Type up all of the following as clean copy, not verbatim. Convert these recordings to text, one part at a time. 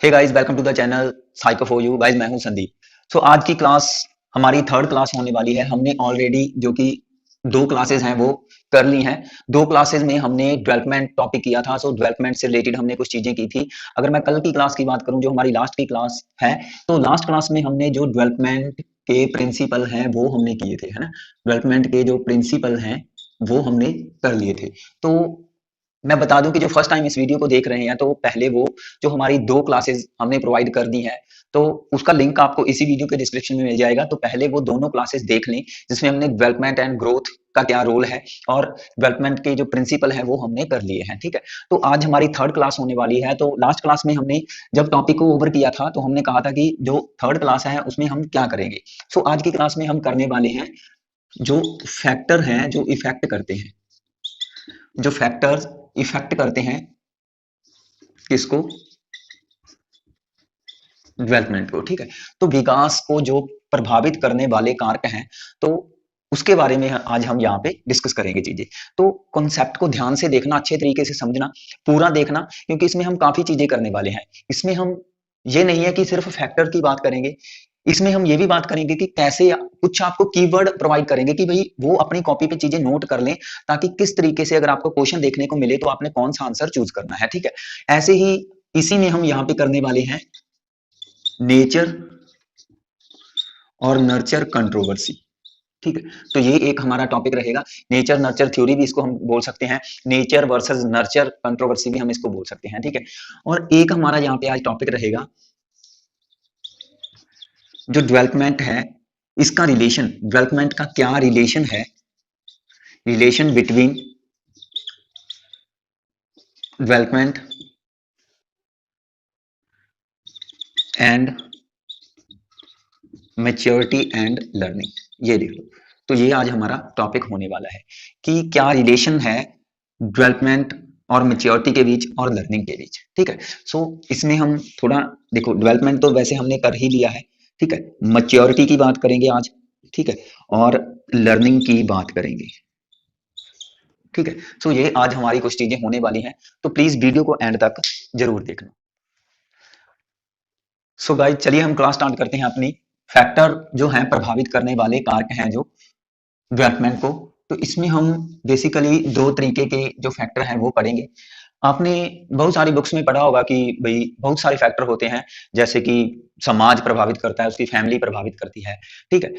Hey guys, welcome to the channel psycho for you guys. मैं हूं संदीप। आज की क्लास हमारी थर्ड क्लास होने वाली है। हमने ऑलरेडी जो कि दो क्लासेस हैं वो कर ली हैं। दो क्लासेस में हमने डेवलपमेंट टॉपिक किया था। डेवलपमेंट से रिलेटेड हमने कुछ चीजें की थी। अगर मैं कल की क्लास की बात करूं, जो हमारी लास्ट की क्लास है, तो लास्ट क्लास में हमने जो डेवलपमेंट के प्रिंसिपल हैं वो हमने किए थे, है ना। डेवलपमेंट के जो प्रिंसिपल हैं वो हमने कर लिए थे। तो मैं बता दूं कि जो फर्स्ट टाइम इस वीडियो को देख रहे हैं, तो पहले वो जो हमारी दो क्लासेस हमने प्रोवाइड कर दी है, तो उसका लिंक आपको इसी वीडियो के डिस्क्रिप्शन में मिल जाएगा। तो पहले वो दोनों क्लासेस देख लें, जिसमें हमने डेवलपमेंट एंड ग्रोथ का क्या रोल है और डेवलपमेंट के जो प्रिंसिपल है वो हमने कर लिए हैं। ठीक है, तो आज हमारी थर्ड क्लास होने वाली है। तो लास्ट क्लास में हमने जब टॉपिक को ओवर किया था, तो हमने कहा था कि जो थर्ड क्लास है उसमें हम क्या करेंगे। आज की क्लास में हम करने वाले हैं जो फैक्टर हैं जो इफेक्ट करते हैं, जो फैक्टर्स इफेक्ट करते हैं किसको, डेवलपमेंट को। ठीक है, तो विकास को जो प्रभावित करने वाले कारक हैं, तो उसके बारे में आज हम यहाँ पे डिस्कस करेंगे चीजें। तो कॉन्सेप्ट को ध्यान से देखना, अच्छे तरीके से समझना, पूरा देखना, क्योंकि इसमें हम काफी चीजें करने वाले हैं। इसमें हम ये नहीं है कि सिर्फ फैक्टर की बात करेंगे, इसमें हम ये भी बात करेंगे कि कैसे कुछ आपको कीवर्ड प्रोवाइड करेंगे कि भाई वो अपनी कॉपी पे चीजें नोट कर लें, ताकि किस तरीके से अगर आपको क्वेश्चन देखने को मिले तो आपने कौन सा आंसर चूज करना है। ठीक है, ऐसे ही इसी में हम यहाँ पे करने वाले हैं नेचर और नर्चर कंट्रोवर्सी। ठीक है, तो ये एक हमारा टॉपिक रहेगा। नेचर नर्चर थ्योरी भी इसको हम बोल सकते हैं, नेचर वर्सेस नर्चर कंट्रोवर्सी भी हम इसको बोल सकते हैं। ठीक है, और एक हमारा यहाँ पे आज टॉपिक रहेगा जो डेवलपमेंट है, इसका रिलेशन, डेवलपमेंट का क्या रिलेशन है, relation between development and maturity and learning. ये देख लो, तो ये आज हमारा टॉपिक होने वाला है कि क्या रिलेशन है डेवलपमेंट और मैच्योरिटी के बीच और लर्निंग के बीच। ठीक है, इसमें हम थोड़ा देखो, डेवलपमेंट तो वैसे हमने कर ही लिया है। ठीक है, मैच्योरिटी की बात करेंगे आज। ठीक है, और लर्निंग की बात करेंगे। ठीक है, ये आज हमारी कुछ चीजें होने वाली हैं, तो प्लीज वीडियो को एंड तक जरूर देखना। गाइस, चलिए हम क्लास स्टार्ट करते हैं अपनी। फैक्टर जो है प्रभावित करने वाले कारक हैं जो डेवलपमेंट को, तो इसमें हम बेसिकली दो तरीके के जो फैक्टर हैं वो पढ़ेंगे। आपने बहुत सारी बुक्स में पढ़ा होगा कि भाई बहुत सारे फैक्टर होते हैं, जैसे कि समाज प्रभावित करता है, उसकी फैमिली प्रभावित करती है। ठीक है,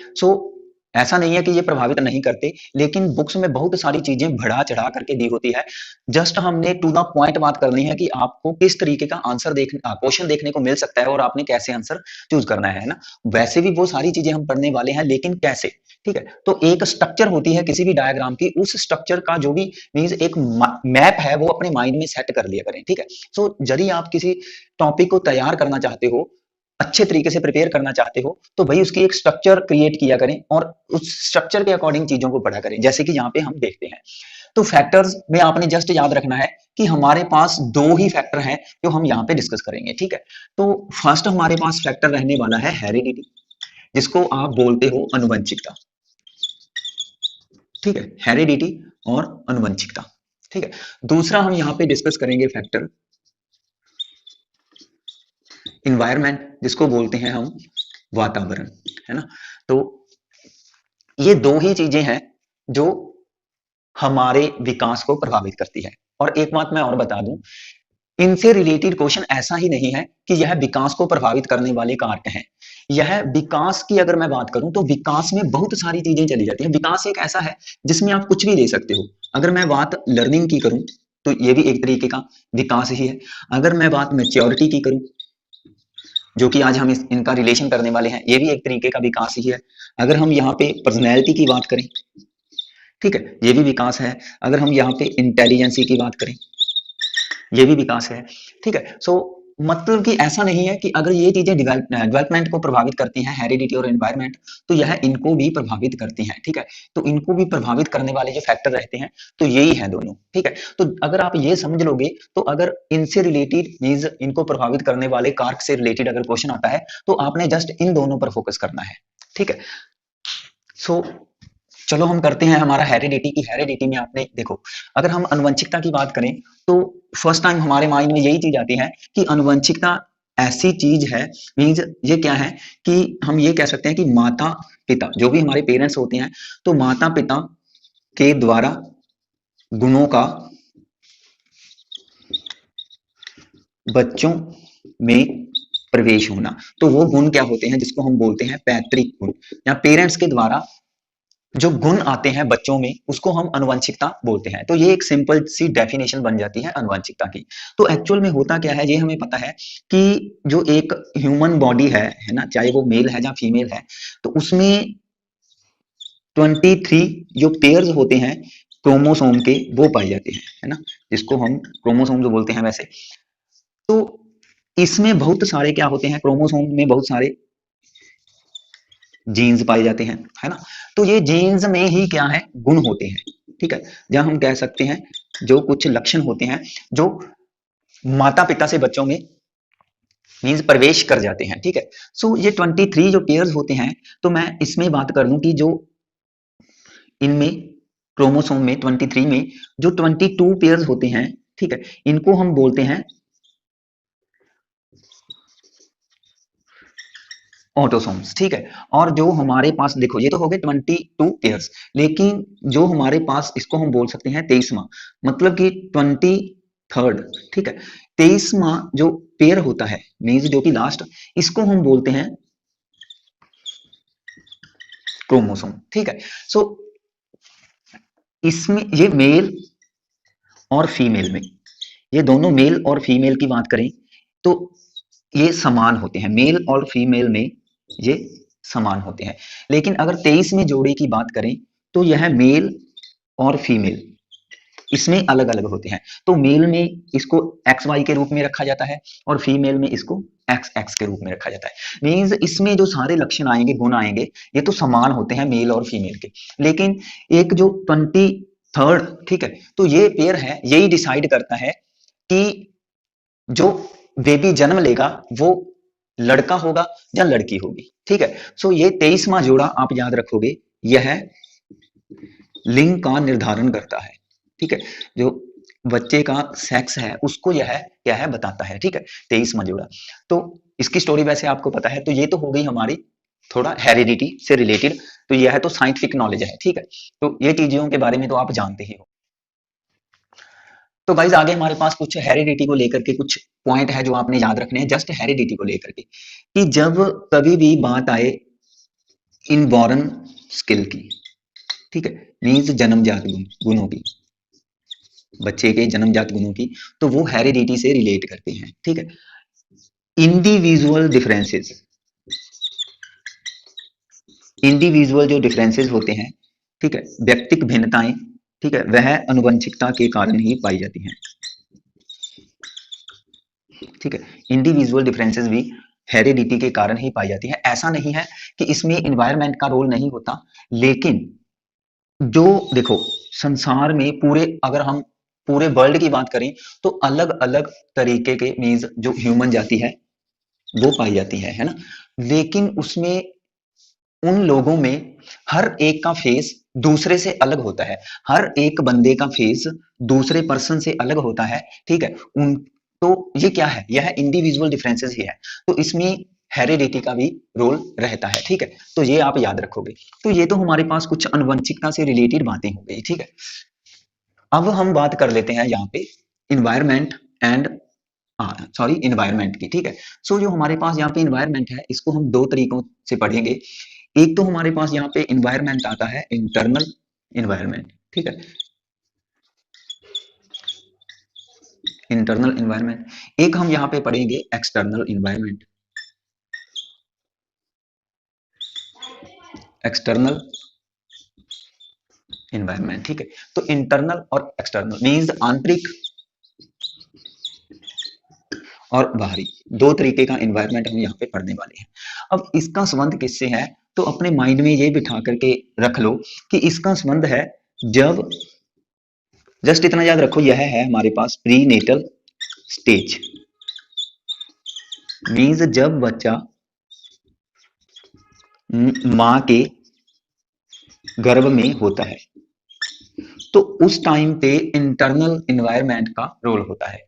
ऐसा नहीं है कि ये प्रभावित नहीं करते, लेकिन बुक्स में बहुत सारी चीजें बढ़ा चढ़ा करके दी होती है। जस्ट हमने टू द पॉइंट बात करनी है कि आपको किस तरीके का आंसर क्वेश्चन देखने को मिल सकता है और आपने कैसे आंसर चूज करना है ना। वैसे भी वो सारी चीजें हम पढ़ने वाले हैं, लेकिन कैसे। ठीक है, तो एक स्ट्रक्चर होती है किसी भी डायग्राम की, उस स्ट्रक्चर का जो भी मींस एक मैप है वो अपने माइंड में सेट कर लिया करें। ठीक है, यदि आप किसी टॉपिक को तैयार करना चाहते हो, अच्छे तरीके से प्रिपेयर करना चाहते हो, तो भाई उसकी एक स्ट्रक्चर क्रिएट किया करें और उस स्ट्रक्चर के अकॉर्डिंग चीजों को पढ़ा करें। जैसे कि यहाँ पे हम देखते हैं, तो फैक्टर्स में आपने जस्ट याद रखना है कि हमारे पास दो ही फैक्टर हैं जो हम यहाँ पे डिस्कस करेंगे। ठीक है, तो फर्स्ट हमारे पास फैक्टर रहने वाला है हेरिडिटी, जिसको आप बोलते हो अनुवंशिकता। ठीक है, हेरिडिटी और अनुवंशिकता। ठीक है, दूसरा हम यहाँ पे डिस्कस करेंगे फैक्टर इन्वायरमेंट, जिसको बोलते हैं हम वातावरण, है ना। तो ये दो ही चीजें हैं जो हमारे विकास को प्रभावित करती है। और एक बात मैं और बता दूं, इनसे रिलेटेड क्वेश्चन ऐसा ही नहीं है कि यह विकास को प्रभावित करने वाले कारक हैं। यह विकास की अगर मैं बात करूं, तो विकास में बहुत सारी चीजें चली जाती हैं। विकास एक ऐसा है जिसमें आप कुछ भी ले सकते हो। अगर मैं बात लर्निंग की करूं, तो ये भी एक तरीके का विकास ही है। अगर मैं बात मेच्योरिटी की करूं, जो कि आज हम इनका रिलेशन करने वाले हैं, ये भी एक तरीके का विकास ही है। अगर हम यहाँ पे पर्सनैलिटी की बात करें, ठीक है, ये भी विकास है। अगर हम यहाँ पे इंटेलिजेंसी की बात करें, ये भी विकास है। ठीक है, मतलब कि ऐसा नहीं है कि अगर ये चीजें डेवलपमेंट को प्रभावित करती हैं, हेरिडिटी और एनवायरमेंट, तो यह इनको भी प्रभावित करती हैं। ठीक है, तो इनको भी प्रभावित करने वाले जो फैक्टर रहते हैं, तो यही है दोनों। ठीक है, तो अगर आप ये समझ लोगे, तो अगर इनसे रिलेटेड मींस इनको प्रभावित करने वाले कारक से रिलेटेड अगर क्वेश्चन आता है, तो आपने जस्ट इन दोनों पर फोकस करना है। ठीक है, सो चलो हम करते हैं हमारा हेरिडिटी की। हेरिडिटी में आपने देखो, अगर हम आनुवंशिकता की बात करें, तो फर्स्ट टाइम हमारे माइंड में यही चीज आती है कि आनुवंशिकता ऐसी चीज है, मीन्स ये क्या है कि हम ये कह सकते हैं कि माता पिता जो भी हमारे पेरेंट्स होते हैं, तो माता पिता के द्वारा गुणों का बच्चों में प्रवेश होना, तो वो गुण क्या होते हैं जिसको हम बोलते हैं पैतृक गुण, या पेरेंट्स के द्वारा जो गुण आते हैं बच्चों में उसको हम आनुवंशिकता बोलते हैं। तो ये एक सिंपल सी डेफिनेशन बन जाती है आनुवंशिकता की। तो एक्चुअल में होता क्या है, ये हमें पता है कि जो एक ह्यूमन बॉडी है ना, चाहे वो मेल है या फीमेल है, तो उसमें 23 जो पेयर्स होते हैं क्रोमोसोम के वो पाए जाते हैं, है ना, जिसको हम क्रोमोसोम जो बोलते हैं वैसे। तो इसमें बहुत सारे क्या होते हैं, क्रोमोसोम में बहुत सारे जीन्स पाए जाते हैं, है ना। तो ये जीन्स में ही क्या है, गुण होते हैं, ठीक है, जहां हम कह सकते हैं जो कुछ लक्षण होते हैं जो माता पिता से बच्चों में मीन्स प्रवेश कर जाते हैं, ठीक है। सो ये 23 जो पेयर्स होते हैं, तो मैं इसमें बात कर लूं कि जो इनमें क्रोमोसोम में 23 में जो 22 पेयर्स होते हैं, ठीक है, इनको हम बोलते हैं ऑटोसोम्स, ठीक है। और जो हमारे पास देखो ये तो हो गए 22 पेयर्स, लेकिन जो हमारे पास इसको हम बोल सकते हैं 23वां, मतलब कि 23rd, ठीक है, 23वां जो पेयर होता है मीन्स जो कि लास्ट, इसको हम बोलते हैं क्रोमोसोम, ठीक है। सो इसमें ये मेल और फीमेल में, ये दोनों मेल और फीमेल की बात करें तो ये समान होते हैं, मेल और फीमेल में ये समान होते हैं। लेकिन अगर 23 में जोड़े की बात करें तो यह मेल और फीमेल इसमें अलग अलग होते हैं। तो मेल में इसको एक्स वाई के रूप में रखा जाता है और फीमेल में इसको एक्स एक्स के रूप में रखा जाता है। मीन्स इसमें जो सारे लक्षण आएंगे, गुण आएंगे, ये तो समान होते हैं मेल और फीमेल के। लेकिन एक जो 23rd, ठीक है, तो ये पेयर है, यही डिसाइड करता है कि जो बेबी जन्म लेगा वो लड़का होगा या लड़की होगी, ठीक है। सो ये 23वां जोड़ा आप याद रखोगे, यह लिंग का निर्धारण करता है, ठीक है। जो बच्चे का सेक्स है उसको यह क्या है बताता है, ठीक है, 23वां जोड़ा। तो इसकी स्टोरी वैसे आपको पता है। तो ये तो हो गई हमारी थोड़ा हेरिडिटी से रिलेटेड, तो यह तो साइंटिफिक नॉलेज है, ठीक है। तो ये चीजों के बारे में तो आप जानते ही हो। तो गाइज आगे हमारे पास कुछ हेरिडिटी को लेकर के कुछ पॉइंट है जो आपने याद रखने हैं, जस्ट हेरिडिटी को लेकर के, कि जब कभी भी बात आए इनबॉर्न स्किल की, ठीक है, मीन्स जन्मजात गुणों की, बच्चे के जन्मजात गुणों की, तो वो हेरिडिटी से रिलेट करते हैं, ठीक है। इंडिविजुअल डिफरेंसेस, इंडिविजुअल जो डिफरेंसेस होते हैं, ठीक है, व्यक्तिक भिन्नताएं, ठीक है, वह अनुवंशिकता के कारण ही पाई जाती हैं, ठीक है। इंडिविजुअल डिफरेंसेस भी हेरिडिटी के कारण ही पाई जाती है। ऐसा नहीं है कि इसमें इन्वायरमेंट का रोल नहीं होता, लेकिन जो देखो संसार में पूरे, अगर हम पूरे वर्ल्ड की बात करें तो अलग अलग तरीके के मीन्स जो ह्यूमन जाति है वो पाई जाती है ना। लेकिन उसमें उन लोगों में हर एक का फेस दूसरे से अलग होता है, हर एक बंदे का फेस दूसरे पर्सन से अलग होता है, ठीक है। उन तो ये क्या है, यह इंडिविजुअल डिफरेंसेस ही है। तो इसमें हेरिडिटी का भी रोल रहता है, ठीक है। तो ये आप याद रखोगे। तो ये तो हमारे पास कुछ आनुवंशिकता से रिलेटेड बातें हो गई, ठीक है। अब हम बात कर लेते हैं यहाँ पे इन्वायरमेंट एंड सॉरी इन्वायरमेंट की, ठीक है। सो जो हमारे पास यहाँ पे इन्वायरमेंट है इसको हम दो तरीकों से पढ़ेंगे। एक तो हमारे पास यहाँ पे इन्वायरमेंट आता है इंटरनल इन्वायरमेंट, ठीक है, इंटरनल इन्वायरमेंट। एक हम यहाँ पे पढ़ेंगे एक्सटर्नल इन्वायरमेंट, एक्सटर्नल इन्वायरमेंट, ठीक है। तो इंटरनल और एक्सटर्नल मींस आंतरिक और बाहरी, दो तरीके का इन्वायरमेंट हम यहाँ पे पढ़ने वाले हैं। अब इसका संबंध किससे है, तो अपने माइंड में ये बिठा करके रख लो कि इसका संबंध है जब, जस्ट इतना याद रखो, यह है हमारे पास प्री नेटल स्टेज, मीन्स जब बच्चा माँ के गर्भ में होता है तो उस टाइम पे इंटरनल इन्वायरमेंट का रोल होता है।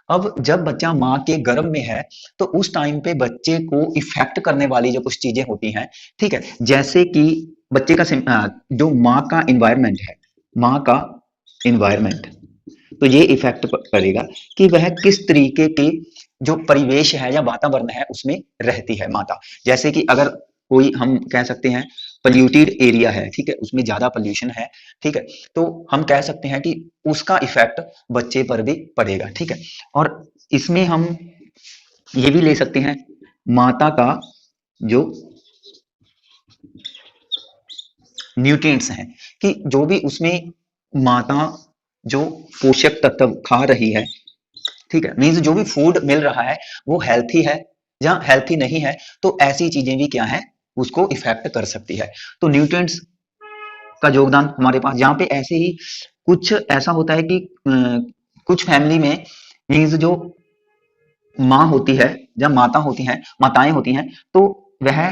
अब जब बच्चा माँ के गर्भ में है तो उस टाइम पे बच्चे को इफेक्ट करने वाली जो कुछ चीजें होती हैं, ठीक है, जैसे कि बच्चे का जो माँ का इन्वायरमेंट है, माँ का इन्वायरमेंट, तो ये इफेक्ट करेगा कि वह किस तरीके के जो परिवेश है या वातावरण है उसमें रहती है माता। जैसे कि अगर कोई हम कह सकते हैं पोल्यूटेड एरिया है, ठीक है, उसमें ज्यादा पोल्यूशन है, ठीक है, तो हम कह सकते हैं कि उसका इफेक्ट बच्चे पर भी पड़ेगा, ठीक है। और इसमें हम ये भी ले सकते हैं माता का जो न्यूट्रिएंट्स हैं, कि जो भी उसमें माता जो पोषक तत्व खा रही है, ठीक है, मीन्स जो भी फूड मिल रहा है वो हेल्थी है या हेल्थी नहीं है, तो ऐसी चीजें भी क्या है उसको इफेक्ट कर सकती है। तो न्यूट्रिएंट्स का योगदान हमारे पास यहाँ पे ऐसे ही कुछ ऐसा होता है कि कुछ फैमिली में मीन्स जो माँ होती है या माता होती हैं, माताएं होती हैं, तो वह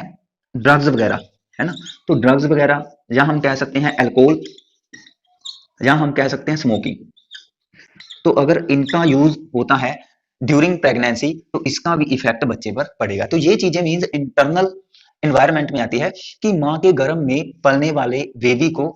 ड्रग्स वगैरह, है ना, तो ड्रग्स वगैरह या हम कह सकते हैं अल्कोहल या हम कह सकते हैं स्मोकिंग, तो अगर इनका यूज होता है ड्यूरिंग प्रेगनेंसी तो इसका भी इफेक्ट बच्चे पर पड़ेगा। तो ये चीजें मीन्स इंटरनल एनवायरनमेंट में आती है कि माँ के गर्भ में पलने वाले बेबी को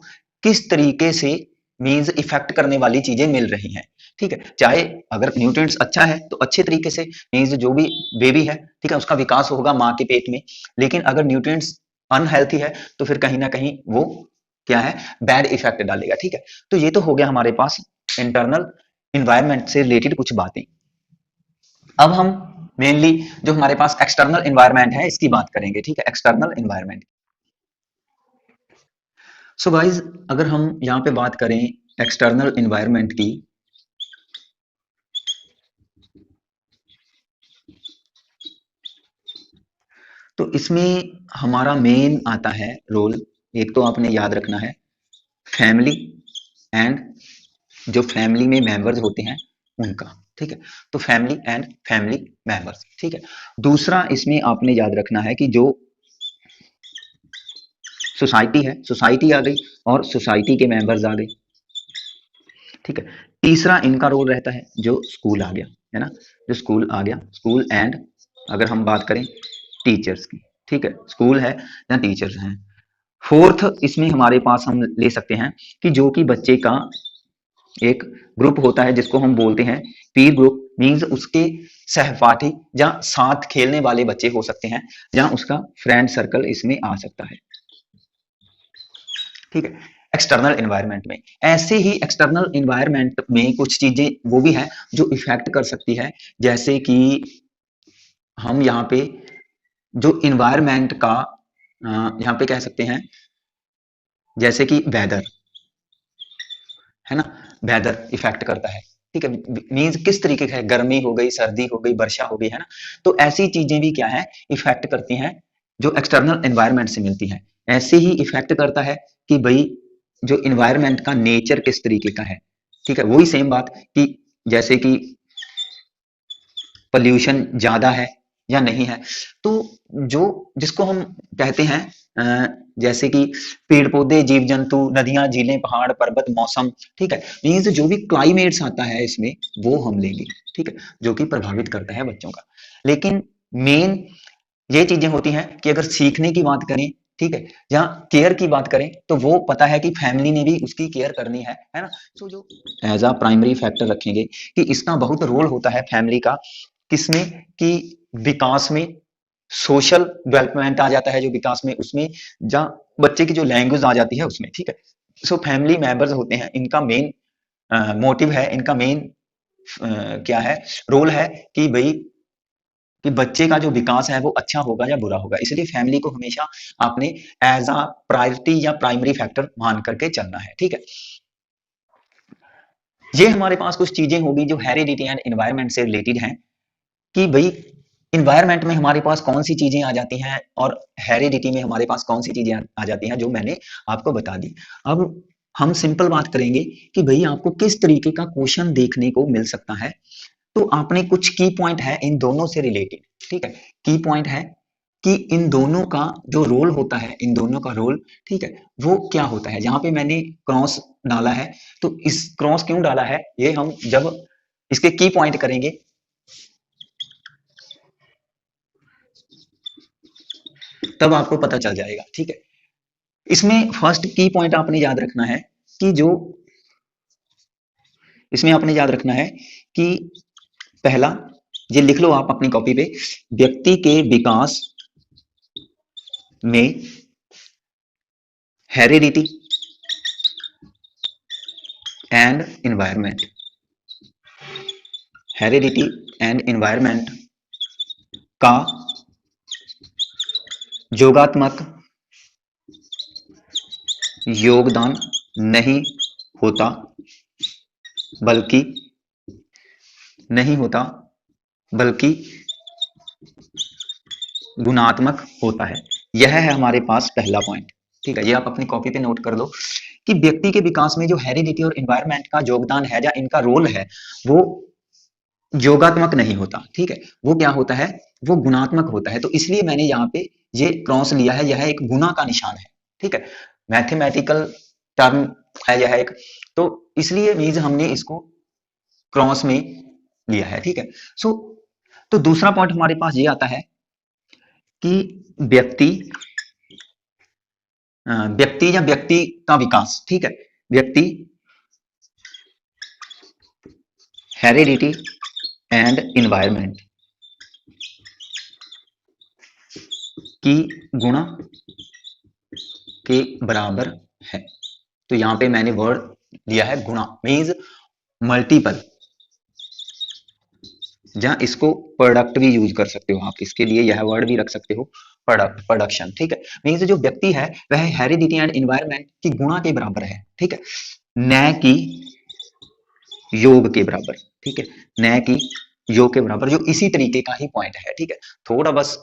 किस तरीके से मीन्स इफेक्ट करने वाली चीजें मिल रही हैं, ठीक है, चाहे अगर न्यूट्रिएंट्स अच्छा है तो अच्छे तरीके से मीन्स जो भी बेबी है, ठीक है, उसका विकास होगा माँ के पेट में, लेकिन अगर न्यूट्रिएंट्स अनहेल्थी है तो फिर कहीं ना कहीं वो क्या है बैड इफेक्ट डालेगा, ठीक है। तो ये तो हो गया हमारे पास इंटरनल इन्वायरमेंट से रिलेटेड कुछ बातें। अब हम मेनली जो हमारे पास एक्सटर्नल इन्वायरमेंट है इसकी बात करेंगे, ठीक है, एक्सटर्नल इन्वायरमेंट। सो गाइज अगर हम यहाँ पे बात करें एक्सटर्नल इन्वायरमेंट की, तो इसमें हमारा मेन आता है रोल, एक तो आपने याद रखना है फैमिली एंड जो फैमिली में मेंबर्स होते हैं उनका, ठीक है, तो फैमिली एंड फैमिली मेंबर्स, ठीक है। दूसरा इसमें आपने याद रखना है कि जो सोसाइटी है, सोसाइटी आ गई और सोसाइटी के मेंबर्स आ गए, ठीक है। तीसरा इनका रोल रहता है जो स्कूल आ गया, है ना, जो स्कूल आ गया, स्कूल एंड अगर हम बात करें टीचर्स की, ठीक है, स्कूल है या टीचर्स हैं। फोर्थ इसमें हमारे पास हम ले सकते हैं कि जो कि बच्चे का एक ग्रुप होता है जिसको हम बोलते हैं पीर ग्रुप, मींस उसके सहपाठी या साथ खेलने वाले बच्चे हो सकते हैं या उसका फ्रेंड सर्कल इसमें आ सकता है, ठीक है। एक्सटर्नल एनवायरनमेंट में ऐसे ही एक्सटर्नल एनवायरनमेंट में कुछ चीजें वो भी है जो इफेक्ट कर सकती है, जैसे कि हम यहाँ पे जो इन्वायरमेंट का यहाँ पे कह सकते हैं जैसे कि वेदर, है ना, वेदर इफेक्ट करता है, ठीक है, मीन्स किस तरीके का है, गर्मी हो गई, सर्दी हो गई, वर्षा हो गई, है ना, तो ऐसी चीजें भी क्या है इफेक्ट करती हैं जो एक्सटर्नल एनवायरनमेंट से मिलती हैं। ऐसे ही इफेक्ट करता है कि भाई जो इन्वायरमेंट का नेचर किस तरीके का है, ठीक है, वही सेम बात कि जैसे कि पोल्यूशन ज्यादा है या नहीं है, तो जो जिसको हम कहते हैं जैसे कि पेड़ पौधे, जीव जंतु, नदियां, झीलें, पहाड़, पर्वत, मौसम, ठीक है, मीन्स जो भी क्लाइमेट्स आता है इसमें वो हम लेंगे, ठीक है, जो कि प्रभावित करता है बच्चों का। लेकिन मेन ये चीजें होती हैं कि अगर सीखने की बात करें, ठीक है, या केयर की बात करें तो वो पता है कि फैमिली ने भी उसकी केयर करनी है ना। तो जो एज अ प्राइमरी फैक्टर रखेंगे कि इसका बहुत रोल होता है फैमिली का, किसमें कि विकास में, सोशल डेवलपमेंट आ जाता है जो विकास में, उसमें जहाँ बच्चे की जो लैंग्वेज आ जाती है उसमें, ठीक है। सो फैमिली मेंबर्स होते हैं, इनका मेन मोटिव है, इनका मेन क्या है रोल है कि भाई कि बच्चे का जो विकास है वो अच्छा होगा या बुरा होगा, इसलिए फैमिली को हमेशा आपने एज अ प्रायोरिटी या प्राइमरी फैक्टर मान करके चलना है, ठीक है। ये हमारे पास कुछ चीजें होगी जो हेरिडिटी एंड एनवायरनमेंट से रिलेटेड हैं कि भाई इन्वायरमेंट में हमारे पास कौन सी चीजें आ जाती हैं और हेरिडिटी में हमारे पास कौन सी चीजें आ जाती हैं जो मैंने आपको बता दी। अब हम सिंपल बात करेंगे कि भाई आपको किस तरीके का क्वेश्चन देखने को मिल सकता है, तो आपने कुछ की पॉइंट है इन दोनों से रिलेटेड, ठीक है, की पॉइंट है कि इन दोनों का जो रोल होता है, इन दोनों का रोल, ठीक है, वो क्या होता है। यहाँ पे मैंने क्रॉस डाला है, तो इस क्रॉस क्यों डाला है ये हम जब इसके की पॉइंट करेंगे तब आपको पता चल जाएगा। ठीक है, इसमें फर्स्ट की पॉइंट आपने याद रखना है कि जो इसमें आपने याद रखना है कि पहला, ये लिख लो आप अपनी कॉपी पे, व्यक्ति के विकास में heredity and environment, heredity and environment का योगात्मक योगदान नहीं होता, बल्कि नहीं होता बल्कि गुणात्मक होता है। यह है हमारे पास पहला पॉइंट। ठीक है, ये आप अपनी कॉपी पे नोट कर लो कि व्यक्ति के विकास में जो हेरिडिटी और एनवायरनमेंट का योगदान है या इनका रोल है वो योगात्मक नहीं होता। ठीक है, वो क्या होता है, वो गुणात्मक होता है। तो इसलिए मैंने यहाँ पे ये क्रॉस लिया है, यह एक गुना का निशान है। ठीक है, मैथमेटिकल टर्म है यह एक, तो इसलिए मीन्स हमने इसको क्रॉस में लिया है। ठीक है, सो तो दूसरा पॉइंट हमारे पास ये आता है कि व्यक्ति व्यक्ति या व्यक्ति का विकास, ठीक है, व्यक्ति हेरिडिटी एंड एनवायरनमेंट की गुणा के बराबर है। तो यहां पे मैंने वर्ड लिया है गुणा, मीन्स मल्टीपल, जहां इसको प्रोडक्ट भी यूज कर सकते हो आप, इसके लिए यह वर्ड भी रख सकते हो, प्रोडक्ट, प्रोडक्शन। ठीक है, मीन्स जो व्यक्ति है वह हेरिडिटी एंड एनवायरनमेंट की गुणा के बराबर है। ठीक है, न कि योग के बराबर। ठीक है, न कि योग के बराबर, जो इसी तरीके का ही पॉइंट है। ठीक है, थोड़ा बस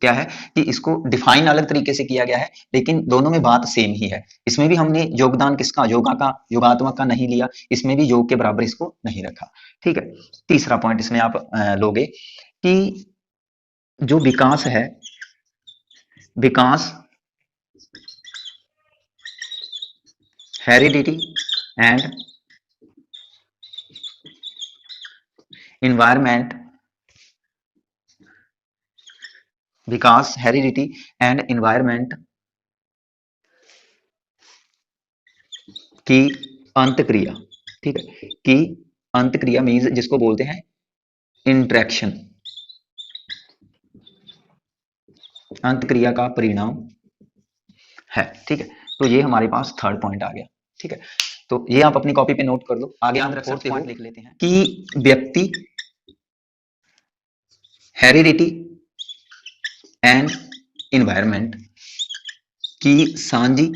क्या है कि इसको डिफाइन अलग तरीके से किया गया है, लेकिन दोनों में बात सेम ही है। इसमें भी हमने योगदान किसका, योगा का, योगात्मक का नहीं लिया, इसमें भी योग के बराबर इसको नहीं रखा। ठीक है, तीसरा पॉइंट इसमें आप लोगे कि जो विकास है, विकास हेरिडिटी एंड एनवायरनमेंट, विकास हेरिडिटी एंड एनवायरनमेंट की अंतक्रिया। ठीक है, की अंतक्रिया मीन्स जिसको बोलते हैं इंटरेक्शन, अंतक्रिया का परिणाम है। ठीक है, तो ये हमारे पास थर्ड पॉइंट आ गया। ठीक है, तो ये आप अपनी कॉपी पे नोट कर लो। आगे आप रख सकते हो, लिख लेते हैं कि व्यक्ति हेरिडिटी एंड एनवायरनमेंट की सांझी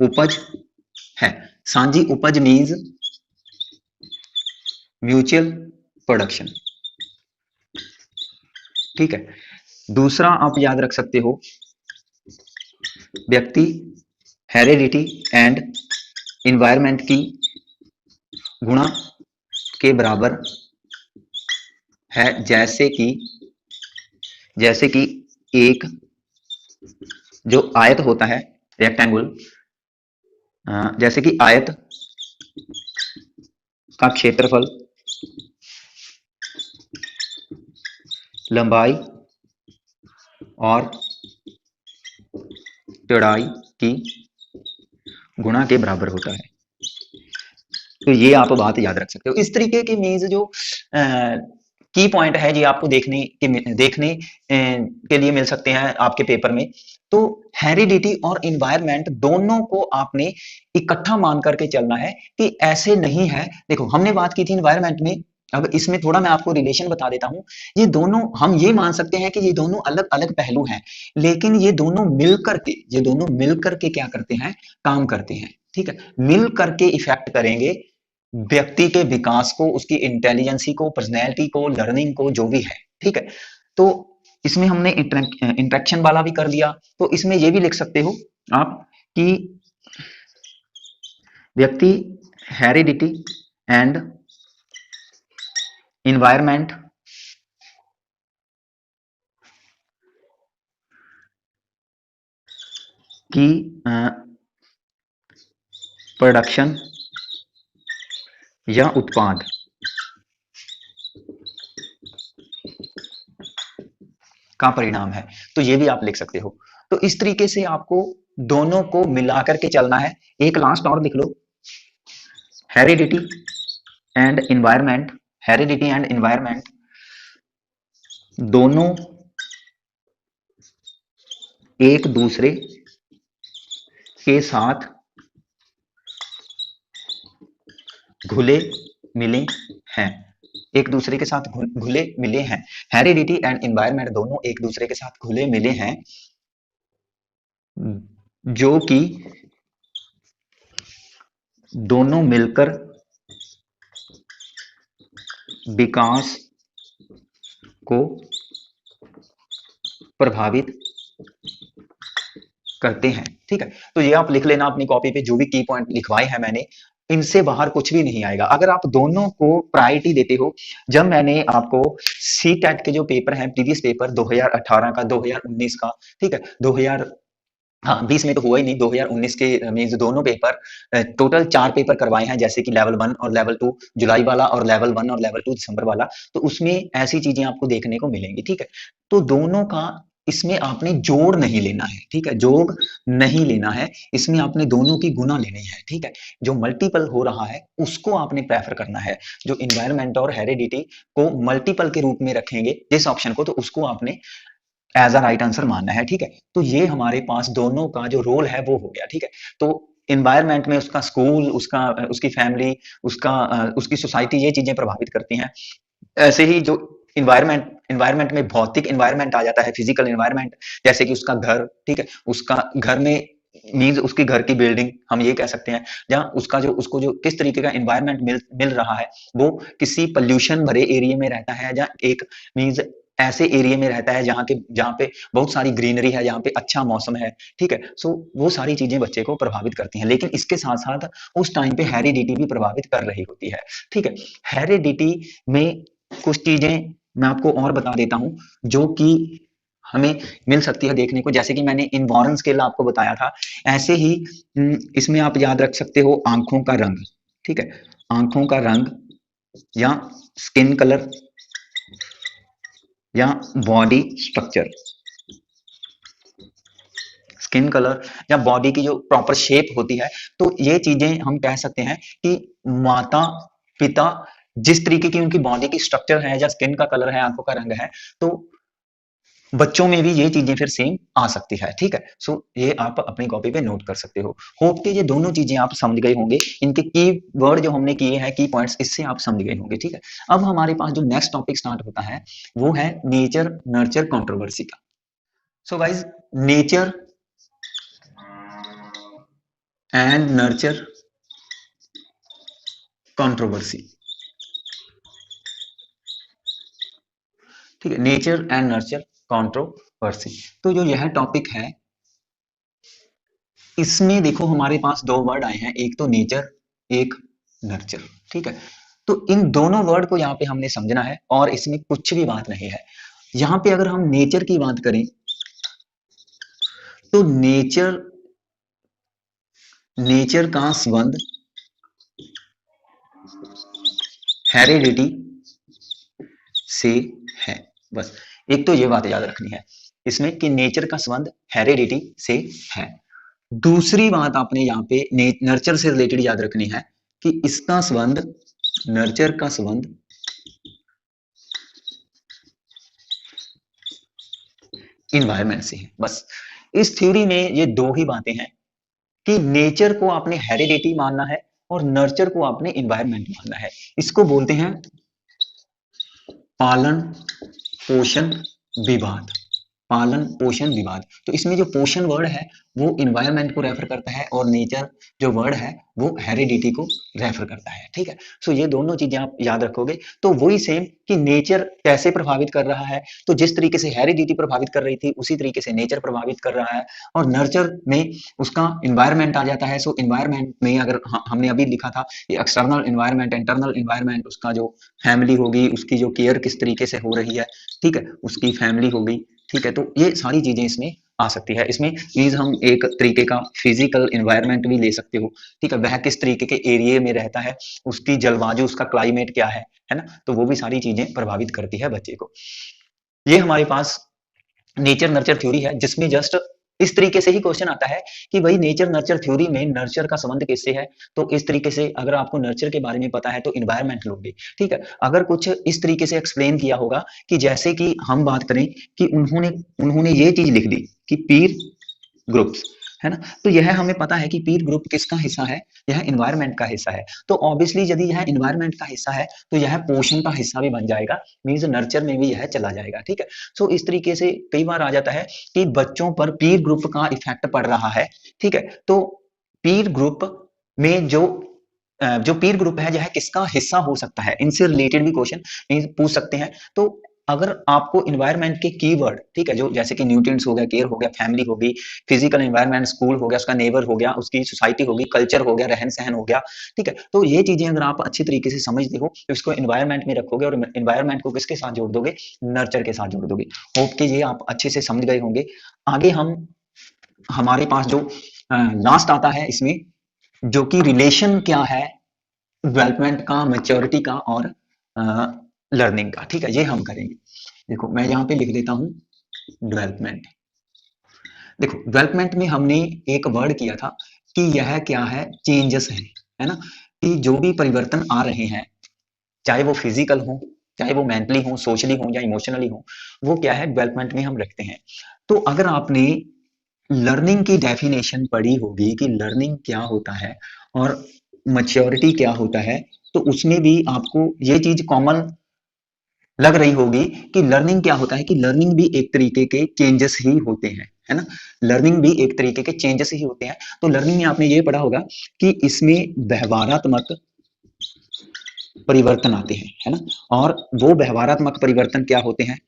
उपज है। सांझी उपज मीन्स म्यूचुअल प्रोडक्शन। ठीक है, दूसरा आप याद रख सकते हो, व्यक्ति हेरिडिटी एंड एनवायरनमेंट की गुणा के बराबर है, जैसे कि एक जो आयत होता है, रेक्टेंगल, जैसे कि आयत का क्षेत्रफल लंबाई और चौड़ाई की गुणा के बराबर होता है। तो ये आप बात याद रख सकते हो। इस तरीके के मीन्स जो की पॉइंट है ये आपको देखने के लिए मिल सकते हैं आपके पेपर में। तो हेरिडिटी और एनवायरनमेंट दोनों को आपने इकट्ठा मान करके चलना है कि ऐसे नहीं है। देखो हमने बात की थी एनवायरनमेंट में, अब इसमें थोड़ा मैं आपको रिलेशन बता देता हूं। ये दोनों हम ये मान सकते हैं कि ये दोनों अलग अलग पहलू हैं, लेकिन ये दोनों मिल करके क्या करते हैं, काम करते हैं। ठीक है, मिल करके इफेक्ट करेंगे व्यक्ति के विकास को, उसकी इंटेलिजेंसी को, पर्सनैलिटी को, लर्निंग को, जो भी है। ठीक है, तो इसमें हमने इंट्रैक्शन वाला भी कर दिया, तो इसमें ये भी लिख सकते हो आप कि व्यक्ति हेरिडिटी एंड इन्वायरमेंट की प्रोडक्शन या उत्पाद का परिणाम है। तो ये भी आप लिख सकते हो। तो इस तरीके से आपको दोनों को मिलाकर के चलना है। एक लास्ट और लिख लो, heredity and environment, heredity and environment दोनों एक दूसरे के साथ घुले मिले हैं, एक दूसरे के साथ घुले मिले हैं। हेरिडिटी एंड इन्वायरमेंट दोनों एक दूसरे के साथ घुले मिले हैं, जो कि दोनों मिलकर विकास को प्रभावित करते हैं। ठीक है, तो ये आप लिख लेना अपनी कॉपी पे, जो भी की पॉइंट लिखवाए हैं मैंने, इनसे बाहर कुछ भी नहीं आएगा। अगर आप दोनों को प्रायोरिटी देते हो, जब मैंने आपको सी टेट के जो पेपर हैं, प्रीवियस पेपर 2018 का, 2019 का, ठीक है, 2000 हाँ 20 में तो हुआ ही नहीं, 2019 के मीन्स दोनों पेपर, टोटल 4 पेपर करवाए हैं, जैसे कि लेवल 1 और लेवल 2 जुलाई वाला, और लेवल 1 और लेवल 2 दिसंबर वाला। तो उसमें ऐसी चीजें आपको देखने को मिलेंगी। ठीक है, तो दोनों का इसमें आपने जोड़ नहीं लेना है। ठीक है, जोड़ नहीं लेना है, इसमें आपने दोनों की गुना लेनी है। ठीक है, जो मल्टीपल हो रहा है उसको आपने प्रेफर करना है। जो इन्वायरमेंट और हेरिडिटी को मल्टीपल के रूप में रखेंगे जिस ऑप्शन को, तो उसको आपने एज अ राइट आंसर मानना है। ठीक है, तो ये हमारे पास दोनों का जो रोल है वो हो गया। ठीक है, तो इन्वायरमेंट में उसका स्कूल, उसका उसकी फैमिली, उसकी सोसाइटी, ये चीजें प्रभावित करती हैं। ऐसे ही जो इन्वायरमेंट में भौतिक इन्वायरमेंट आ जाता है, फिजिकल इन्वायरमेंट, जैसे कि उसका घर। ठीक है, उसका घर में मीन्स उसकी घर की बिल्डिंग, हम ये कह सकते हैं, जहाँ उसका जो उसको जो किस तरीके का इन्वायरमेंट मिल रहा है, वो किसी पॉल्यूशन भरे एरिया में रहता है, जहाँ एक मीन्स ऐसे एरिया में रहता है जहाँ पे बहुत सारी ग्रीनरी है, जहाँ पे अच्छा मौसम है। ठीक है, सो वो सारी चीजें बच्चे को प्रभावित करती हैं, लेकिन इसके साथ साथ उस टाइम पे हेरिडिटी भी प्रभावित कर रही होती है। ठीक है, हेरिडिटी में कुछ चीजें मैं आपको और बता देता हूं जो कि हमें मिल सकती है देखने को, जैसे कि मैंने इनवॉरन स्केल आपको बताया था, ऐसे ही इसमें आप याद रख सकते हो आंखों का रंग। ठीक है, आंखों का रंग या स्किन कलर या बॉडी स्ट्रक्चर, स्किन कलर या बॉडी की जो प्रॉपर शेप होती है, तो ये चीजें हम कह सकते हैं कि माता पिता जिस तरीके की उनकी बॉडी की स्ट्रक्चर है या स्किन का कलर है, आंखों का रंग है, तो बच्चों में भी ये चीजें फिर सेम आ सकती है। ठीक है, सो ये आप अपनी कॉपी पे नोट कर सकते हो। होप के ये दोनों चीजें आप समझ गए होंगे, इनके की वर्ड जो हमने किए हैं, की पॉइंट्स, इससे आप समझ गए होंगे। ठीक है, अब हमारे पास जो नेक्स्ट टॉपिक स्टार्ट होता है वो है नेचर नर्चर कंट्रोवर्सी का। So guys, nature and nurture controversy. ठीक है, नेचर एंड नर्चर कंट्रोवर्सी। तो जो यह टॉपिक है, इसमें देखो हमारे पास दो वर्ड आए हैं, एक तो नेचर, एक नर्चर। ठीक है, तो इन दोनों वर्ड को यहाँ पे हमने समझना है, और इसमें कुछ भी बात नहीं है। यहाँ पे अगर हम नेचर की बात करें, तो नेचर का संबंध हेरिडिटी से है। बस एक तो ये बात याद रखनी है इसमें कि नेचर का संबंध हेरिडिटी से है। दूसरी बात आपने यहाँ पे नर्चर से रिलेटेड याद रखनी है कि इसका संबंध, नर्चर का संबंध इन्वायरमेंट से है। बस इस थ्योरी में ये दो ही बातें हैं कि नेचर को आपने हेरिडिटी मानना है और नर्चर को आपने इन्वायरमेंट मानना है। इसको बोलते हैं पालन पोषण विवाद, पालन पोषण विवाद। तो इसमें जो पोषण वर्ड है वो इन्वायरमेंट को रेफर करता है, और नेचर जो वर्ड है वो हेरिडिटी को रेफर करता है। ठीक है, सो ये दोनों चीजें आप याद रखोगे तो वही सेम कि नेचर कैसे प्रभावित कर रहा है, तो जिस तरीके से हेरिडिटी प्रभावित कर रही थी उसी तरीके से नेचर प्रभावित कर रहा है, और नर्चर में उसका इन्वायरमेंट आ जाता है। सो इन्वायरमेंट में अगर हमने अभी लिखा था एक्सटर्नल इन्वायरमेंट, इंटरनल इन्वायरमेंट, उसका जो फैमिली होगी, उसकी जो केयर किस तरीके से हो रही है, ठीक है, उसकी फैमिली होगी। ठीक है, तो ये सारी चीजें इसमें आ सकती है। इसमें मीन्स हम एक तरीके का फिजिकल इन्वायरमेंट भी ले सकते हो। ठीक है, वह किस तरीके के एरिया में रहता है, उसकी जलवायु, उसका क्लाइमेट क्या है ना, तो वो भी सारी चीजें प्रभावित करती है बच्चे को। ये हमारे पास नेचर नर्चर थ्योरी है, जिसमें जस्ट इस तरीके से ही क्वेश्चन आता है कि भाई नेचर नर्चर थ्योरी में नर्चर का संबंध किससे है। तो इस तरीके से अगर आपको नर्चर के बारे में पता है तो इन्वायरमेंट लोगे, ठीक है। अगर कुछ इस तरीके से एक्सप्लेन किया होगा कि जैसे कि हम बात करें कि उन्होंने उन्होंने ये चीज लिख दी कि पीर ग्रुप्स, है ना। तो यह हमें पता है कि पीर ग्रुप किसका हिस्सा है, यह इन्वायरमेंट का हिस्सा है। तो ऑब्वियसली यदि यह इन्वायरमेंट का हिस्सा है तो यह पोषण का हिस्सा भी बन जाएगा, मीन्स नर्चर में भी यह चला जाएगा, ठीक है। सो इस तरीके से कई बार आ जाता है कि बच्चों पर पीर ग्रुप का इफेक्ट पड़ रहा है, ठीक है। तो पीर ग्रुप में जो पीर ग्रुप है यह किसका हिस्सा हो सकता है, इनसे रिलेटेड भी क्वेश्चन पूछ सकते हैं। तो अगर आपको इन्वायरमेंट के कीवर्ड, ठीक है, जो जैसे कि न्यूट्रिएंट्स हो गया, केयर हो गया, फैमिली होगी, फिजिकल एनवायरनमेंट, स्कूल हो गया, उसका नेबर हो गया, उसकी सोसाइटी होगी, कल्चर हो गया, रहन सहन हो गया, ठीक है। तो ये चीजें अगर आप अच्छी तरीके से समझते हो तो इसको इन्वायरमेंट में रखोगे और इन्वायरमेंट को किसके साथ जोड़ दोगे, नर्चर के साथ जोड़ दोगे। होप कि ये आप अच्छे से समझ गए होंगे। आगे हम हमारे पास जो लास्ट आता है इसमें, जो कि रिलेशन क्या है डेवलपमेंट का, मैच्योरिटी का और लर्निंग का, ठीक है, ये हम करेंगे। देखो मैं यहाँ पे लिख देता हूँ डेवलपमेंट। देखो डेवलपमेंट में हमने एक वर्ड किया था कि यह क्या है, चेंजेस है ना। कि जो भी परिवर्तन आ रहे हैं, चाहे वो फिजिकल हो, चाहे वो मेंटली हो, सोशली हो या इमोशनली हो, वो क्या है डेवलपमेंट में हम रखते हैं। तो अगर आपने लर्निंग की डेफिनेशन पढ़ी होगी कि लर्निंग क्या होता है और मैच्योरिटी क्या होता है, तो उसमें भी आपको ये चीज कॉमन लग रही होगी कि लर्निंग क्या होता है, कि लर्निंग भी एक तरीके के चेंजेस ही होते हैं, है ना। लर्निंग भी एक तरीके के चेंजेस ही होते हैं। तो लर्निंग में आपने ये पढ़ा होगा कि इसमें व्यवहारात्मक परिवर्तन आते हैं, है ना। और वो व्यवहारात्मक परिवर्तन क्या होते हैं,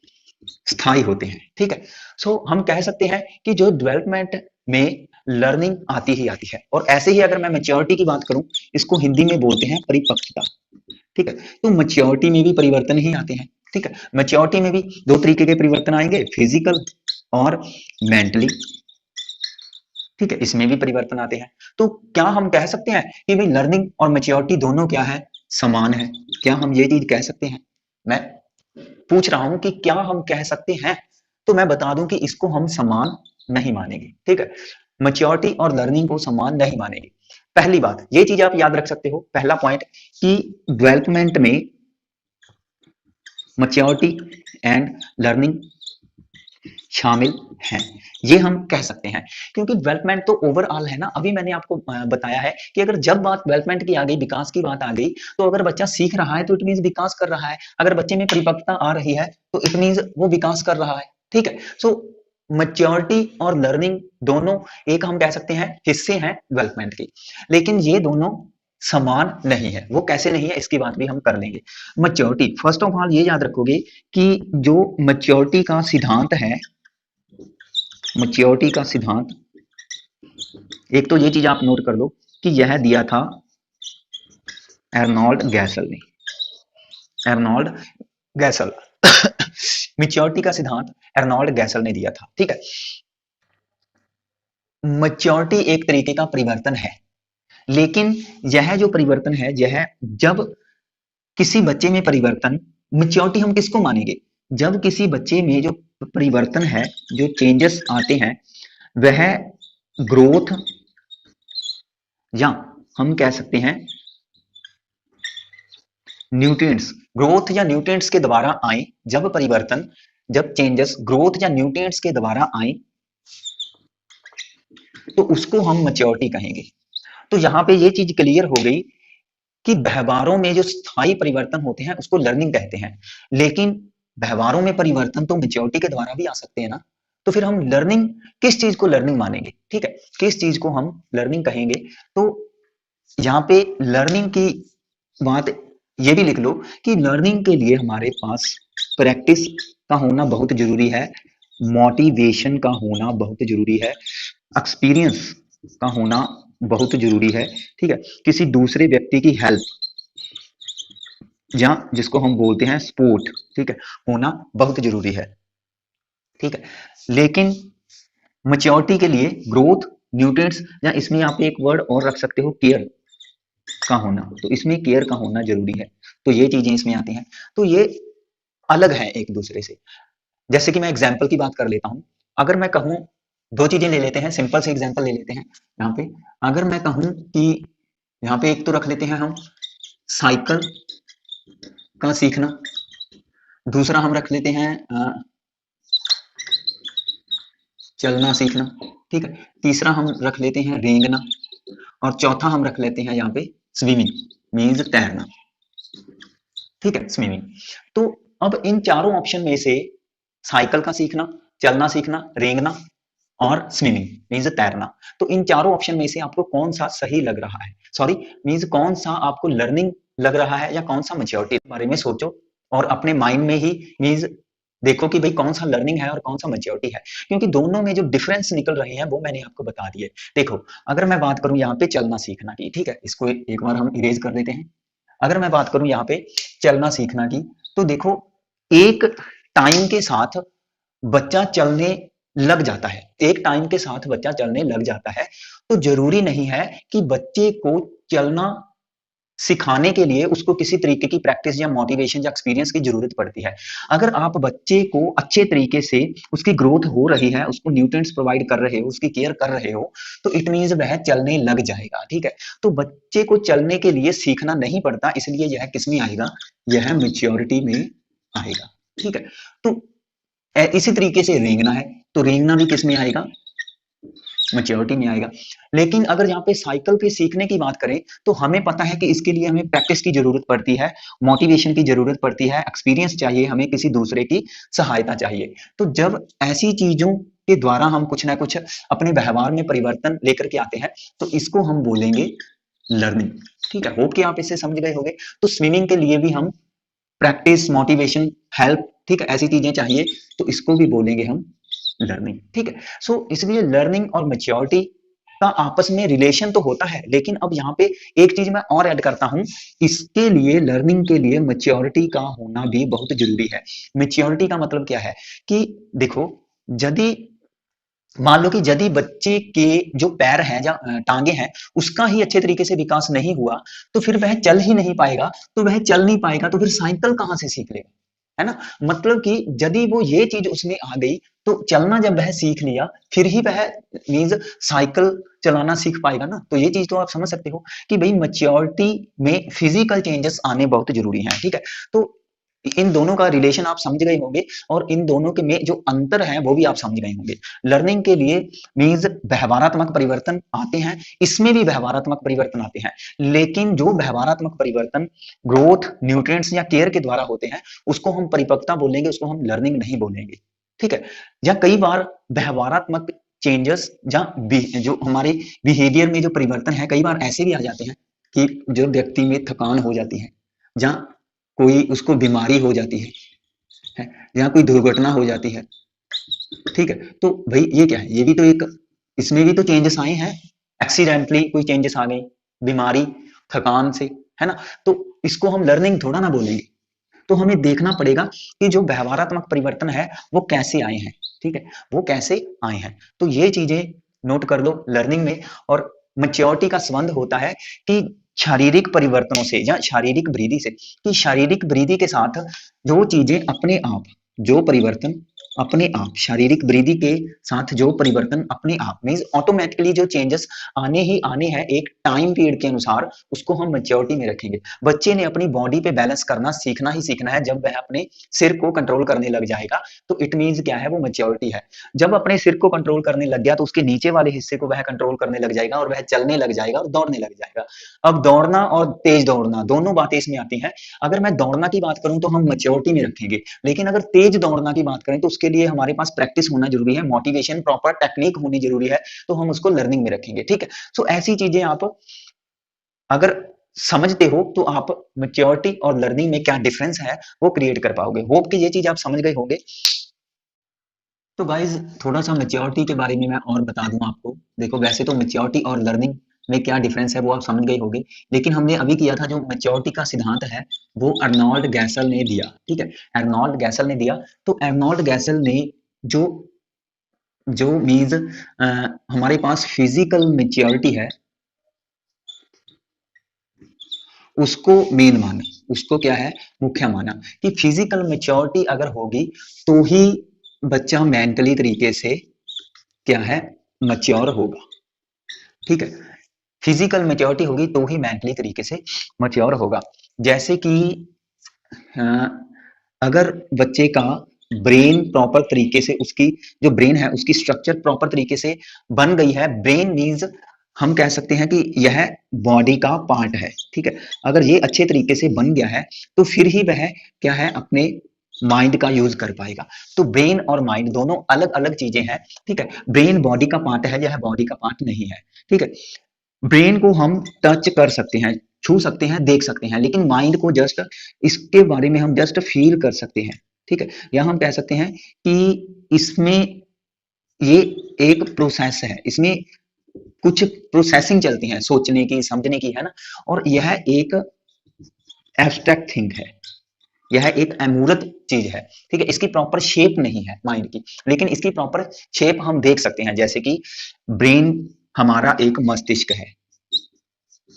स्थायी होते हैं, ठीक है। सो हम कह सकते हैं कि जो डेवलपमेंट में लर्निंग आती ही आती है। और ऐसे ही अगर मैं मैच्योरिटी की बात करूं, इसको हिंदी में बोलते हैं परिपक्वता, ठीक है। तो मैच्योरिटी में भी परिवर्तन ही आते हैं, ठीक है। मैच्योरिटी में भी दो तरीके के परिवर्तन आएंगे, फिजिकल और मेंटली, ठीक है, इसमें भी परिवर्तन आते हैं। तो क्या हम कह सकते हैं कि भाई लर्निंग और मैच्योरिटी दोनों क्या है, समान है। क्या हम ये चीज कह सकते हैं, मैं पूछ रहा हूं कि क्या हम कह सकते हैं। तो मैं बता दूं कि इसको हम समान नहीं मानेंगे, ठीक है। मैच्योरिटी और लर्निंग को समान नहीं मानेंगे। पहली बात ये चीज आप याद रख सकते हो, पहला पॉइंट कि डेवलपमेंट में मैच्योरिटी एंड लर्निंग शामिल हैं, ये हम कह सकते हैं। क्योंकि डेवलपमेंट तो ओवरऑल है ना। अभी मैंने आपको बताया है कि अगर जब बात डेवलपमेंट की आ गई, विकास की बात आ गई, तो अगर बच्चा सीख रहा है तो इट मींस विकास कर रहा है। अगर बच्चे में परिपक्वता आ रही है तो इट मींस वो विकास कर रहा है, ठीक है। सो मैच्योरिटी और लर्निंग दोनों एक हम कह सकते हैं हिस्से हैं डेवलपमेंट की, लेकिन ये दोनों समान नहीं है। वो कैसे नहीं है इसकी बात भी हम कर लेंगे। मैच्योरिटी, फर्स्ट ऑफ ऑल ये याद रखोगे कि जो मैच्योरिटी का सिद्धांत है, मैच्योरिटी का सिद्धांत, एक तो ये चीज आप नोट कर लो कि यह दिया था एर्नोल्ड गैसल ने, एर्नोल्ड गैसल मैच्योरिटी का सिद्धांत एर्नोल्ड गैसल ने दिया था, ठीक है। मैच्योरिटी एक तरीके का परिवर्तन है, लेकिन यह जो परिवर्तन है, यह जब किसी बच्चे में परिवर्तन, मैच्योरिटी हम किसको मानेंगे, जब किसी बच्चे में जो परिवर्तन है, जो चेंजेस आते हैं, वह ग्रोथ या हम कह सकते हैं न्यूट्रिएंट्स, ग्रोथ या न्यूट्रिएंट्स के द्वारा आए। जब परिवर्तन, जब चेंजेस ग्रोथ या न्यूट्रिएंट्स के द्वारा आए तो उसको हम मैच्योरिटी कहेंगे। तो यहां पे ये चीज क्लियर हो गई कि व्यवहारों में जो स्थायी परिवर्तन होते हैं उसको लर्निंग कहते हैं, लेकिन व्यवहारों में परिवर्तन तो मैच्योरिटी के द्वारा भी आ सकते हैं ना। तो फिर हम लर्निंग, किस चीज को लर्निंग मानेंगे, ठीक है, किस चीज को हम लर्निंग कहेंगे। तो यहाँ पे लर्निंग की बात ये भी लिख लो कि लर्निंग के लिए हमारे पास प्रैक्टिस का होना बहुत जरूरी है, मोटिवेशन का होना बहुत जरूरी है, एक्सपीरियंस का होना बहुत जरूरी है, ठीक है। किसी दूसरे व्यक्ति की हेल्प या जिसको हम बोलते हैं सपोर्ट, ठीक है, होना बहुत जरूरी है, ठीक है। लेकिन मैच्योरिटी के लिए ग्रोथ, न्यूट्रिएंट्स, या इसमें आप एक वर्ड और रख सकते हो केयर का होना, तो इसमें केयर का होना जरूरी है। तो ये चीजें इसमें आती हैं। तो ये अलग है एक दूसरे से। जैसे कि मैं एग्जाम्पल की बात कर लेता हूं, अगर मैं कहूं, दो चीजें ले लेते हैं, सिंपल से एग्जाम्पल ले लेते हैं यहाँ पे। अगर मैं कहूं कि यहाँ पे एक तो रख लेते हैं हम साइकिल का सीखना, दूसरा हम रख लेते हैं चलना सीखना, ठीक है, तीसरा हम रख लेते हैं रेंगना, और चौथा हम रख लेते हैं यहाँ पे स्विमिंग, मीन्स तैरना, ठीक है, स्विमिंग। तो अब इन चारों ऑप्शन में से साइकिल का सीखना, चलना सीखना, रेंगना और स्विमिंग मीन्स तैरना, तो इन चारों ऑप्शन में से आपको कौन सा सही लग रहा है, सॉरी मीन्स कौन सा आपको लर्निंग लग रहा है या कौन सा मैच्योरिटी, के बारे में सोचो और अपने माइंड में ही मीन्स देखो कि भाई कौन सा लर्निंग है और कौन सा मैच्योरिटी है, क्योंकि दोनों में जो डिफरेंस निकल रहे हैं वो मैंने आपको बता दिए। देखो, अगर मैं बात करूं यहाँ पे चलना सीखना की, ठीक है, इसको एक बार हम इरेज कर देते हैं। अगर मैं बात करूं यहाँ पे चलना सीखना की, तो देखो एक टाइम के साथ बच्चा चलने लग जाता है, एक टाइम के साथ बच्चा चलने लग जाता है, तो जरूरी नहीं है कि बच्चे को चलना सिखाने के लिए उसको किसी तरीके की प्रैक्टिस या मोटिवेशन या एक्सपीरियंस की जरूरत पड़ती है। अगर आप बच्चे को अच्छे तरीके से उसकी ग्रोथ हो रही है, उसको न्यूट्रिएंट्स प्रोवाइड कर रहे हो, उसकी केयर कर रहे हो, तो इट मीन्स वह चलने लग जाएगा, ठीक है। तो बच्चे को चलने के लिए सीखना नहीं पड़ता, इसलिए यह किस में आएगा, यह मेच्योरिटी में आएगा, ठीक है। तो इसी तरीके से रेंगना है, तो रेंगना भी किस में आएगा, मैच्योरिटी में आएगा। लेकिन अगर यहाँ पे साइकिल पे सीखने की बात करें, तो हमें पता है कि इसके लिए हमें प्रैक्टिस की जरूरत पड़ती है, मोटिवेशन की जरूरत पड़ती है, एक्सपीरियंस चाहिए, हमें किसी दूसरे की सहायता चाहिए। तो जब ऐसी चीजों के द्वारा हम कुछ ना कुछ अपने व्यवहार में परिवर्तन लेकर के आते हैं, तो इसको हम बोलेंगे लर्निंग, ठीक है। होप कि आप इसे समझ गए होंगे। तो स्विमिंग के लिए भी हम प्रैक्टिस, मोटिवेशन, हेल्प, ठीक है, ऐसी चीजें चाहिए, तो इसको भी बोलेंगे हम लर्निंग, ठीक है। सो इसलिए लर्निंग और मैच्योरिटी का आपस में रिलेशन तो होता है, लेकिन अब यहाँ पे एक चीज मैं और ऐड करता हूं, इसके लिए लर्निंग के लिए मैच्योरिटी का होना भी बहुत जरूरी है। मैच्योरिटी का मतलब क्या है कि देखो, यदि मान लो कि यदि बच्चे के जो पैर हैं या टांगे हैं, उसका ही अच्छे तरीके से विकास नहीं हुआ, तो फिर वह चल ही नहीं पाएगा, तो वह चल नहीं पाएगा तो फिर साइकिल कहां से सीख लेगा, है ना। मतलब कि यदि वो ये चीज उसमें आ गई, तो चलना जब वह सीख लिया, फिर ही वह मीन्स साइकिल चलाना सीख पाएगा ना। तो ये चीज तो आप समझ सकते हो कि भाई मैच्योरिटी में फिजिकल चेंजेस आने बहुत जरूरी हैं, ठीक है। तो इन दोनों का रिलेशन आप समझ गए होंगे, और इन दोनों के में जो अंतर है वो भी आप समझ गए होंगे। लर्निंग के लिए मीन्स व्यवहारात्मक परिवर्तन आते हैं, इसमें भी व्यवहारात्मक परिवर्तन आते हैं, लेकिन जो व्यवहारात्मक परिवर्तन ग्रोथ, न्यूट्रिएंट्स या केयर के द्वारा होते हैं, उसको हम परिपक्वता बोलेंगे, उसको हम लर्निंग नहीं बोलेंगे, ठीक है। या कई बार व्यवहारात्मक चेंजेस या जो हमारे बिहेवियर में जो परिवर्तन है, कई बार ऐसे भी आ जाते हैं कि जो व्यक्ति में थकान हो जाती है, जहाँ कोई उसको बीमारी हो जाती है, जहाँ कोई दुर्घटना हो जाती है, ठीक है। तो भाई ये क्या है, ये भी तो एक, इसमें भी तो चेंजेस आए हैं, एक्सीडेंटली कोई चेंजेस आ गई, बीमारी, थकान से, है ना। तो इसको हम लर्निंग थोड़ा ना बोलेंगे। तो हमें देखना पड़ेगा कि जो व्यवहारात्मक परिवर्तन है वो कैसे आए हैं, ठीक है, वो कैसे आए हैं। तो ये चीजें नोट कर लो लर्निंग में। और मैच्योरिटी का संबंध होता है कि शारीरिक परिवर्तनों से या शारीरिक वृद्धि से, कि शारीरिक वृद्धि के साथ जो चीजें अपने आप, जो परिवर्तन अपने आप, शारीरिक वृद्धि के साथ जो परिवर्तन अपने आप मीन्स ऑटोमेटिकली जो चेंजेस आने ही आने हैं एक टाइम पीरियड के अनुसार, उसको हम मैच्योरिटी में रखेंगे। बच्चे ने अपनी बॉडी पे बैलेंस करना सीखना ही सीखना है, जब वह अपने सिर को कंट्रोल करने लग जाएगा, तो इट मीन्स क्या है, वो मैच्योरिटी है। जब अपने सिर को कंट्रोल करने लग गया, तो उसके नीचे वाले हिस्से को वह कंट्रोल करने लग जाएगा, और वह चलने लग जाएगा और दौड़ने लग जाएगा। अब दौड़ना और तेज दौड़ना दोनों बातें इसमें आती हैं। अगर मैं दौड़ना की बात करूं तो हम मैच्योरिटी में रखेंगे, लेकिन अगर तेज दौड़ना की बात करें तो उसके लिए हमारे पास प्रैक्टिस होना जरूरी है, मोटिवेशन, प्रॉपर टेक्निक होनी जरूरी है, तो हम उसको लर्निंग में रखेंगे, ठीक है। सो ऐसी चीजें आप अगर समझते हो, तो आप मैच्योरिटी और लर्निंग में क्या डिफरेंस है वो क्रिएट कर पाओगे। होप कि ये चीज आप समझ गए होंगे। तो गाइज थोड़ा सा मैच्योरिटी के बारे में मैं और बता दूं आपको। देखो, वैसे तो मैच्योरिटी और लर्निंग में क्या डिफरेंस है वो आप समझ गए होंगे, लेकिन हमने अभी किया था जो मैच्योरिटी का सिद्धांत है, वो अर्नोल्ड गैसल ने दिया, ठीक है, अर्नोल्ड गैसल ने दिया। तो अर्नोल्ड गैसल ने जो जो मीन्स हमारे पास फिजिकल मैच्योरिटी है, उसको मेन माना, उसको क्या है, मुख्य माना, कि फिजिकल मैच्योरिटी अगर होगी तो ही बच्चा मेंटली तरीके से क्या है, मैच्योर होगा। ठीक है, फिजिकल मैच्योरिटी होगी तो ही मेंटली तरीके से मैच्योर होगा। जैसे कि अगर बच्चे का ब्रेन प्रॉपर तरीके से, उसकी जो ब्रेन है उसकी स्ट्रक्चर प्रॉपर तरीके से बन गई है, ब्रेन मीन्स हम कह सकते हैं कि यह बॉडी का पार्ट है। ठीक है, अगर ये अच्छे तरीके से बन गया है तो फिर ही वह क्या है, अपने माइंड का यूज कर पाएगा। तो ब्रेन और माइंड दोनों अलग अलग चीजें हैं। ठीक है, ब्रेन बॉडी का पार्ट है, यह बॉडी का पार्ट नहीं है। ठीक है, ब्रेन को हम टच कर सकते हैं, छू सकते हैं, देख सकते हैं, लेकिन माइंड को जस्ट इसके बारे में हम जस्ट फील कर सकते हैं। ठीक है, या हम कह सकते हैं कि इसमें ये एक प्रोसेस है, इसमें कुछ प्रोसेसिंग चलती है, सोचने की, समझने की, है ना। और यह एक एब्स्ट्रैक्ट थिंग है, यह एक अमूर्त चीज है। ठीक है, इसकी प्रॉपर शेप नहीं है माइंड की, लेकिन इसकी प्रॉपर शेप हम देख सकते हैं। जैसे कि ब्रेन हमारा एक मस्तिष्क है।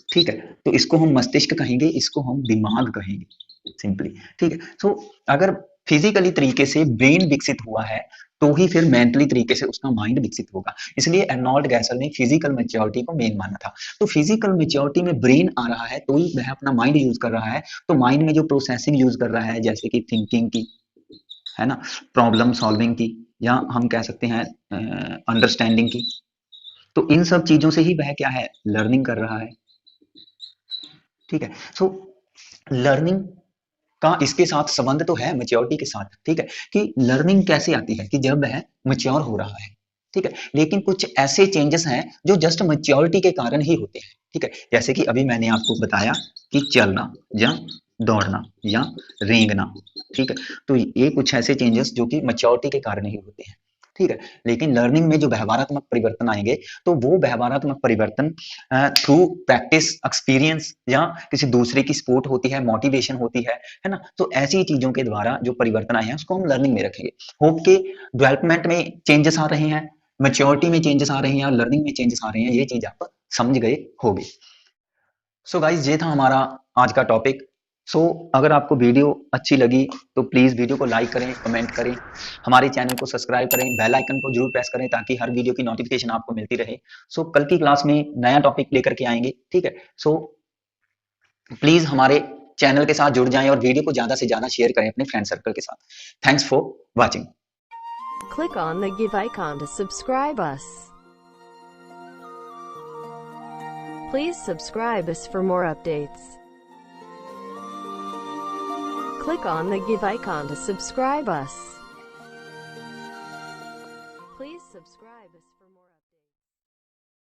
ठीक है, तो इसको हम मस्तिष्क कहेंगे, इसको हम दिमाग कहेंगे सिंपली। ठीक है, तो अगर फिजिकली तरीके से ब्रेन विकसित हुआ है तो ही फिर मेंटली तरीके से उसका माइंड विकसित होगा। इसलिए अर्नोल्ड गैसल ने फिजिकल मैच्योरिटी को मेन माना था। तो फिजिकल मैच्योरिटी में ब्रेन आ रहा है तो ही वह अपना माइंड यूज कर रहा है। तो माइंड में जो प्रोसेसिंग यूज कर रहा है, जैसे कि थिंकिंग की, है ना, प्रॉब्लम सॉल्विंग की, या हम कह सकते हैं अंडरस्टैंडिंग की, तो इन सब चीजों से ही वह क्या है, लर्निंग कर रहा है। ठीक है, सो लर्निंग का इसके साथ संबंध तो है, मैच्योरिटी के साथ। ठीक है, कि लर्निंग कैसे आती है, कि जब वह मैच्योर हो रहा है। ठीक है, लेकिन कुछ ऐसे चेंजेस हैं जो जस्ट मैच्योरिटी के कारण ही होते हैं। ठीक है, जैसे कि अभी मैंने आपको बताया कि चलना या दौड़ना या रेंगना। ठीक है, तो ये कुछ ऐसे चेंजेस जो कि मैच्योरिटी के कारण ही होते हैं। ठीक है, लेकिन लर्निंग में जो व्यवहारात्मक परिवर्तन आएंगे तो वो व्यवहारात्मक परिवर्तन थ्रू प्रैक्टिस, एक्सपीरियंस, या किसी दूसरे की सपोर्ट होती है, मोटिवेशन होती है ना। तो ऐसी चीजों के द्वारा जो परिवर्तन आए हैं उसको हम लर्निंग में रखेंगे। होप के डेवलपमेंट में चेंजेस आ रहे हैं, मैच्योरिटी में चेंजेस आ रहे हैं, और लर्निंग में चेंजेस आ रहे हैं, ये चीज आप समझ गए होगे। सो गाइज, ये था हमारा आज का टॉपिक। सो अगर आपको वीडियो अच्छी लगी तो प्लीज वीडियो को लाइक करें, कमेंट करें, हमारे चैनल को सब्सक्राइब करें, बेल आइकन को जरूर प्रेस करें ताकि हर वीडियो की नोटिफिकेशन आपको मिलती रहे। सो कल की क्लास में नया टॉपिक लेकर के आएंगे। ठीक है, सो प्लीज हमारे चैनल के साथ जुड़ जाएं और वीडियो को ज्यादा से ज्यादा शेयर करें अपने फ्रेंड सर्कल के साथ। Thanks for watching. Click on the give icon to subscribe us. Please subscribe us for more updates. Click on the give icon to subscribe us. Please subscribe us for more